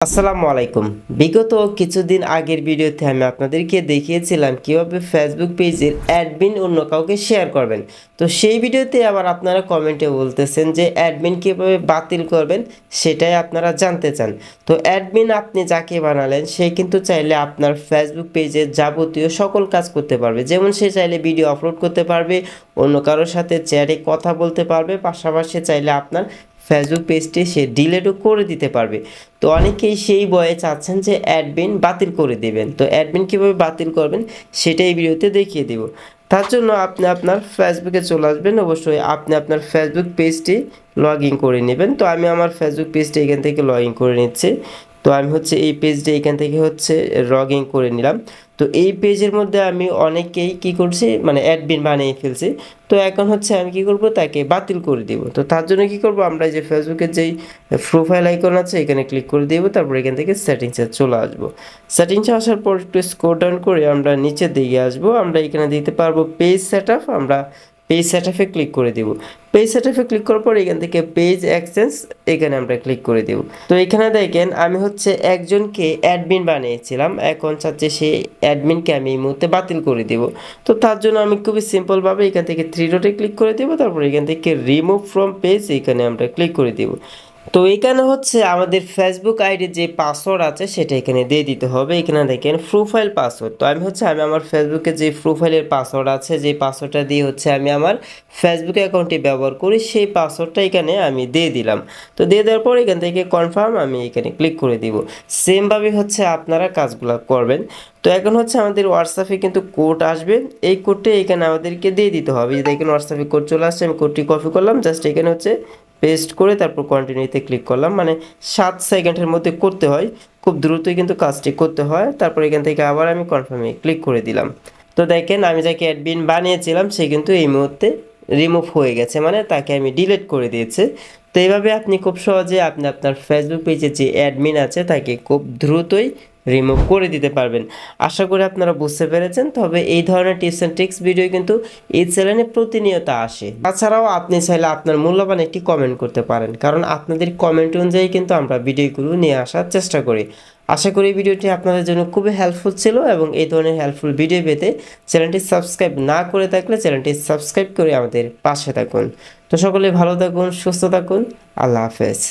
আসসালামু আলাইকুম। বিগত কিছুদিন আগের ভিডিওতে আমি আপনাদেরকে দেখিয়েছিলাম কিভাবে ফেসবুক পেজের অ্যাডমিন অন্য কাউকে শেয়ার করবেন। তো সেই ভিডিওতে আবার আপনারা কমেন্টে বলতেছেন যে অ্যাডমিন কিভাবে বাতিল করবেন সেটাই আপনারা জানতে চান। তো অ্যাডমিন আপনি যাকে বানালেন সে কিন্তু চাইলে আপনার ফেসবুক পেজের যাবতীয় সকল কাজ করতে পারবে। যেমন সে চাইলে ভিডিও আপলোড করতে পারবে, অন্য কারোর সাথে চ্যাটে কথা বলতে পারবে, পাশাপাশি চাইলে আপনার ফেসবুক পেজটি সে ডিলিটও করে দিতে পারবে। তো অনেকেই সেই ভয়ে চাচ্ছেন যে অ্যাডমিন বাতিল করে দেবেন। তো অ্যাডমিন কীভাবে বাতিল করবেন সেটাই এই ভিডিওতে দেখিয়ে দেব। তার জন্য আপনি আপনার ফেসবুকে চলে আসবেন। অবশ্যই আপনি আপনার ফেসবুক পেজটি লগ ইন করে নেবেন। তো আমি আমার ফেসবুক পেজটি এখান থেকে লগ ইন করে নিচ্ছি। তো আমি এই পেজটি এখান থেকে লগ ইন করে নিলাম। তো এই পেজের মধ্যে আমি অনেকেই কি করছি মানে অ্যাডমিন বানিয়ে ফেলছি। তো এখন আমি কি করব, তাকে বাতিল করে দিব। তো তার জন্য কি করব, আমরা যে ফেসবুকের যেই প্রোফাইল আইকন আছে এখানে ক্লিক করে দেব। তারপর এখান থেকে সেটিংসে চলে আসব। সেটিংসে আসার পর একটু স্ক্রল ডাউন করে আমরা নিচের দিকে আসব। আমরা এখানে দিতে পারবো পেজ সেটআপ। আমরা পেজ সেটআপে ক্লিক করে দেব। পেজ সেটআপে ক্লিক করার পর এখান থেকে পেজ এক্সচেঞ্জ এখানে আমরা ক্লিক করে দেব। তো এখানে দেখেন আমি একজনকে অ্যাডমিন বানিয়েছিলাম, এখন চাচ্ছে সেই অ্যাডমিনকে আমি এই মুহূর্তে বাতিল করে দেব। তো তার জন্য আমি খুবই সিম্পলভাবে এখান থেকে থ্রি ডটে ক্লিক করে দেব। তারপর এখান থেকে রিমুভ ফ্রম পেজ এখানে আমরা ক্লিক করে দেব। তো এখানে আমাদের ফেসবুক আইডির যে পাসওয়ার্ড আছে সেটা এখানে দিয়ে দিতে হবে। এখানে দেখেন প্রোফাইল পাসওয়ার্ড। তো আমি আমার ফেসবুকে যে প্রোফাইলের পাসওয়ার্ড আছে, যে পাসওয়ার্ডটা দিয়ে আমি আমার ফেসবুক অ্যাকাউন্টটি ব্যবহার করি, সেই পাসওয়ার্ডটা এখানে আমি দিয়ে দিলাম। তো দিয়ে দেওয়ার পর এখান থেকে কনফার্ম আমি এখানে ক্লিক করে দিব। সেমভাবে আপনারা কাজগুলো করবেন। তো এখন আমাদের হোয়াটসঅ্যাপে কিন্তু কোড আসবে, এই কোডটা এখানে আমাদেরকে দিয়ে দিতে হবে। যদি এখানে হোয়াটসঅ্যাপে কোড চলে আসছে, আমি কোডটি কপি করলাম, জাস্ট এখানে পেস্ট করে তারপর কন্টিনিউতে ক্লিক করলাম। মানে 7 সেকেন্ডের মধ্যে করতে হয়, খুব দ্রুতই কিন্তু কাজটি করতে হয়। তারপর এখান থেকে আবার আমি কনফার্মে ক্লিক করে দিলাম। তো দেখেন আমি যাকে অ্যাডমিন বানিয়েছিলাম সে কিন্তু এই মুহূর্তে রিমুভ হয়ে গেছে, মানে তাকে আমি ডিলিট করে দিয়েছি। তো এইভাবে আপনি খুব সহজে আপনি আপনার ফেসবুক পেজে যে অ্যাডমিন আছে তাকে খুব দ্রুতই রিমুভ করে দিতে পারবেন। আশা করি আপনারা বুঝতে পেরেছেন। তবে এই ধরনের টিপস অ্যান্ড ট্রিক্স ভিডিও কিন্তু এই চ্যানেলে প্রতিনিয়ত আসে। তাছাড়াও আপনি চাইলে আপনার মূল্যবান একটি কমেন্ট করতে পারেন, কারণ আপনাদের কমেন্ট অনুযায়ী কিন্তু আমরা ভিডিওগুলো নিয়ে আসার চেষ্টা করি। আশা করি ভিডিওটি আপনাদের জন্য খুবই হেল্পফুল ছিল, এবং এই ধরনের হেল্পফুল ভিডিও পেতে চ্যানেলটি সাবস্ক্রাইব না করে থাকলে চ্যানেলটি সাবস্ক্রাইব করে আমাদের পাশে থাকুন। তো সকলে ভালো থাকুন, সুস্থ থাকুন। আল্লাহ হাফেজ।